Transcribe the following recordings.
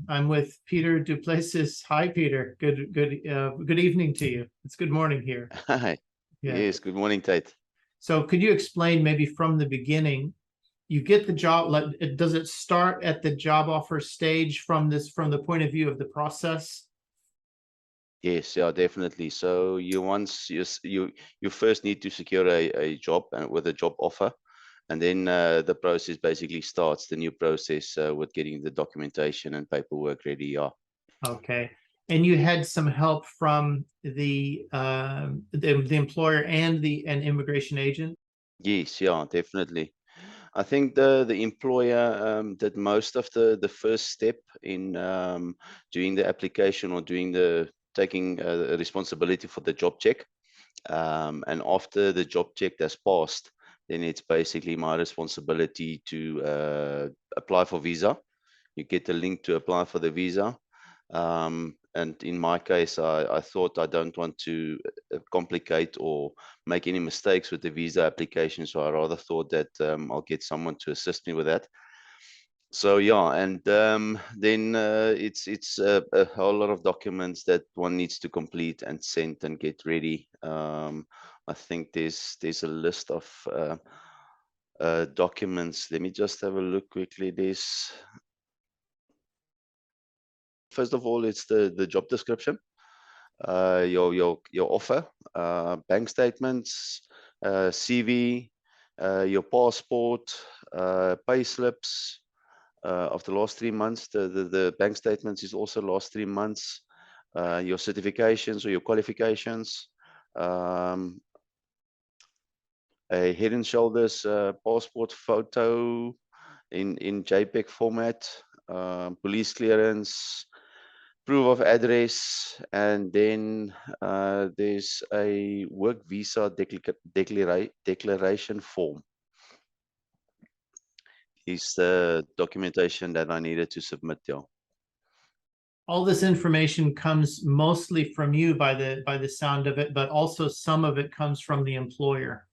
I'm with Pieter Du Plessis. Hi, Peter. Good evening to you. It's good morning here. Hi. Yeah. Yes, good morning, Tate. So could you explain maybe from the beginning, you get the job, does it start at the job offer stage from the point of view of the process? Yes, yeah, definitely. So you first need to secure a job and with a job offer, and then the process basically starts, the new process with getting the documentation and paperwork ready. Yeah. Okay. And you had some help from the employer and an immigration agent? Yes, yeah, definitely. I think the employer did most of the first step in doing the application or doing the taking responsibility for the job check. And after the job check has passed, then it's basically my responsibility to apply for visa. You get a link to apply for the visa. And in my case, I thought I don't want to complicate or make any mistakes with the visa application. So I rather thought that I'll get someone to assist me with that. So yeah, and then it's a whole lot of documents that one needs to complete and send and get ready. I think there's a list of documents. Let me just have a look quickly. There's first of all, it's the job description, your offer, bank statements, CV, your passport, pay slips. Of the last 3 months, the bank statements is also last 3 months, your certifications or your qualifications, a head and shoulders passport photo in JPEG format, police clearance, proof of address, and then there's a work visa declaration form. Is the documentation that I needed to submit there. All this information comes mostly from you by the sound of it, but also some of it comes from the employer.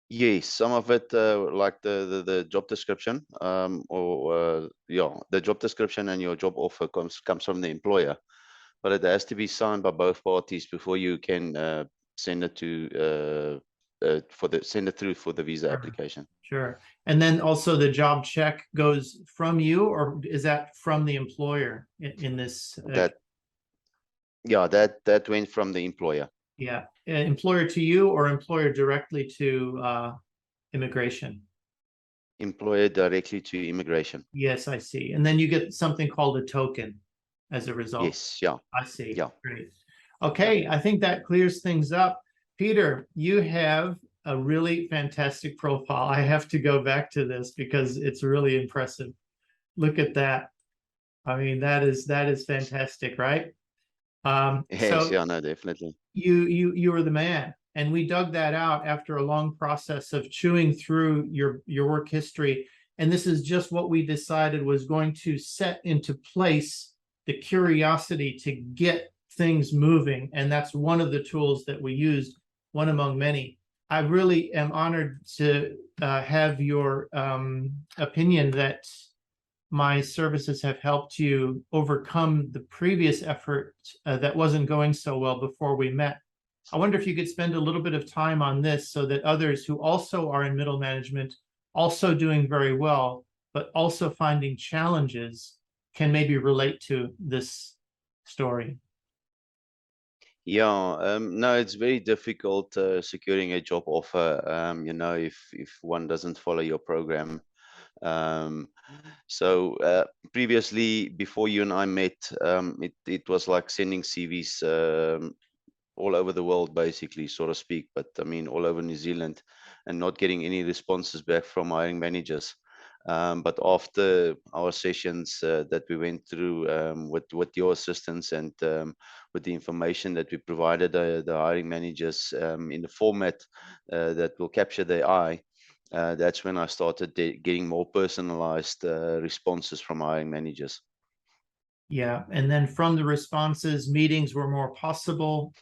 Yes, some of it, like the job description, the job description and your job offer comes from the employer, but it has to be signed by both parties before you can send it to send it through for the visa application. Sure. And then also the job check goes from you, or is that from the employer in this? That went from the employer. Yeah, employer to you or employer directly to immigration? Employer directly to immigration. Yes, I see. And then you get something called a token as a result. Yes, yeah. I see. Yeah. Great. Okay, yeah. I think that clears things up. Peter, you have a really fantastic profile. I have to go back to this because it's really impressive. Look at that. I mean, that is fantastic, right? Yes, yeah, no, definitely. You were the man, and we dug that out after a long process of chewing through your work history. And this is just what we decided was going to set into place the curiosity to get things moving. And that's one of the tools that we used, one among many. I really am honored to have your opinion that my services have helped you overcome the previous effort that wasn't going so well before we met. I wonder if you could spend a little bit of time on this so that others who also are in middle management, also doing very well, but also finding challenges, can maybe relate to this story. Yeah, no, it's very difficult securing a job offer, if one doesn't follow your program. So previously, before you and I met, it was like sending CVs all over the world, basically, so to speak, but I mean, all over New Zealand, and not getting any responses back from hiring managers. But after our sessions that we went through with your assistance and with the information that we provided the hiring managers in the format that will capture their eye, that's when I started getting more personalized responses from hiring managers. Yeah, and then from the responses, meetings were more possible,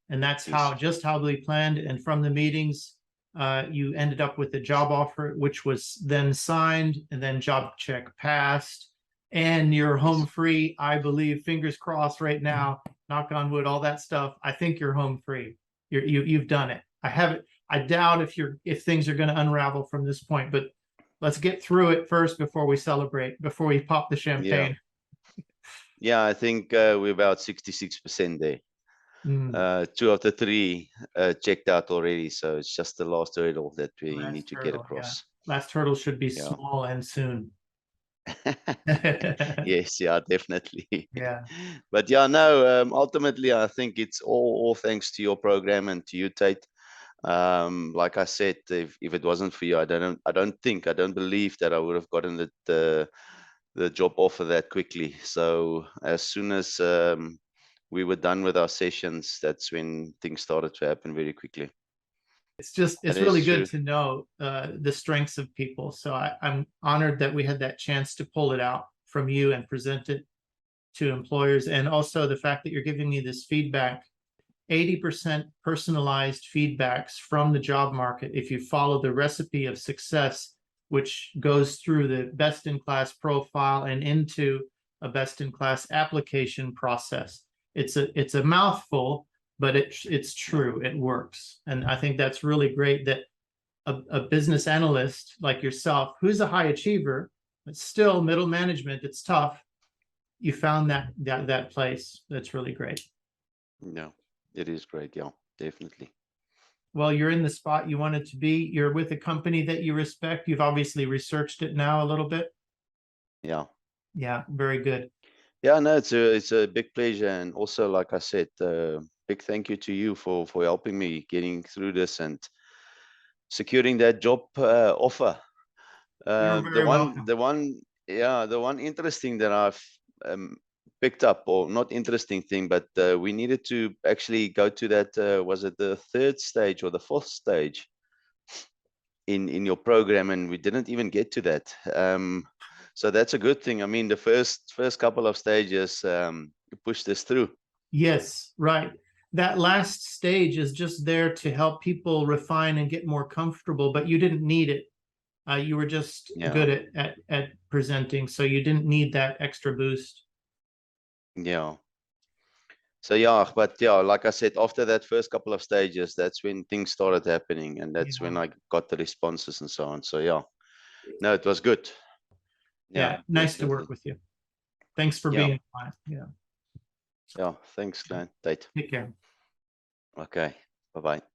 and that's Yes. how we planned. And from the meetings, you ended up with a job offer, which was then signed, and then job check passed. and you're home Yes. free, I believe, fingers crossed right now, knock on wood, all that stuff. I think you're home free. You've done it. I haven't, I doubt if things are going to unravel from this point, but let's get through it first before we celebrate, before we pop the Yeah. champagne. Yeah, I think we're about 66% there. 2 of the 3 checked out already, so it's just the last hurdle that we Last need to get hurdle, yeah. across. Last hurdle should be Yeah. small and soon. Yes, yeah, definitely. Yeah. But yeah, no, ultimately, I think it's all thanks to your program and to you, Tate. Like I said, if it wasn't for you, I don't believe that I would have gotten the job offer that quickly. So as soon as we were done with our sessions, that's when things started to happen very quickly. That It's is really good true. to know the strengths of people. So I'm honored that we had that chance to pull it out from you and present it to employers. And also the fact that you're giving me this feedback, 80% personalized feedbacks from the job market. If you follow the recipe of success, which goes through the best-in-class profile and into a best-in-class application process. It's a mouthful, but it's true. It works. And I think that's really great that a business analyst like yourself, who's a high achiever, but still middle management, it's tough. You found that place. That's really great. Yeah, it is great. Yeah, definitely. Well, you're in the spot you wanted to be. You're with a company that you respect. You've obviously researched it now a little bit. Yeah. Yeah, very good. Yeah, no, it's a big pleasure, and also, like I said, big thank you to you for helping me getting through this and securing that job offer. You're The very one, welcome. the one, yeah, the one interesting that I've picked up, or not interesting thing, but we needed to actually go to that. Was it the 3rd stage or the 4th stage in your program, and we didn't even get to that. So that's a good thing. I mean, the first couple of stages pushed us through. Yes, right. That last stage is just there to help people refine and get more comfortable, but you didn't need it. You were just Yeah, good at presenting, so you didn't need that extra boost. yeah. So yeah, but yeah, like I said, after that first couple of stages, that's when things started happening, and that's when Yeah. I got the responses and so on. So yeah, no, it was good. Yeah, Yeah, nice to definitely. work with you. Thanks for Yeah, being on. Yeah. yeah. Thanks, Glenn. Tate. Take care. Okay. Bye bye.